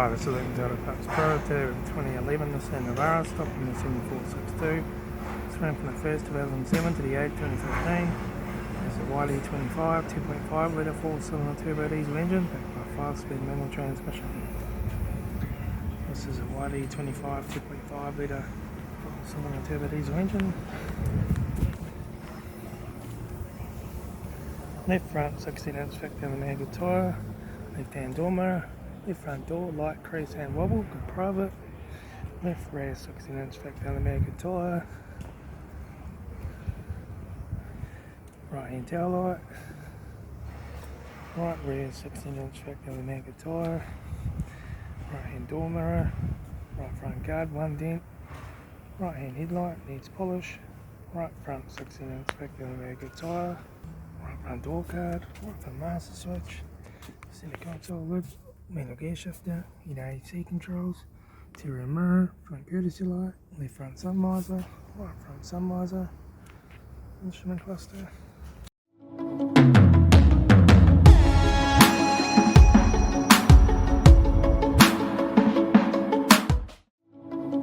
Hi, this is Litre Pro. Today with 2011 Nissan Navara, stock in the 7462. It's running from the 1st 2007 to the 8th 2015. It's a YD25 2.5 litre 4-cylinder turbo diesel engine backed by a 5-speed manual transmission. This is a YD25 2.5 litre 4-cylinder turbo diesel engine. Left front 16-inch factory good tyre. Left hand door mirror. Left front door, light, crease and wobble, good private. Left rear 16-inch factory good tyre. Right hand taillight. Right rear 16-inch factory good tyre. Right hand door mirror. Right front guard, one dent. Right hand headlight, needs polish. Right front 16-inch factory good tyre. Right front door card. Right front master switch. Center console lid. Manual gear shifter, heat AC controls, interior mirror, front courtesy light, left front sun visor, right front sun visor, instrument cluster.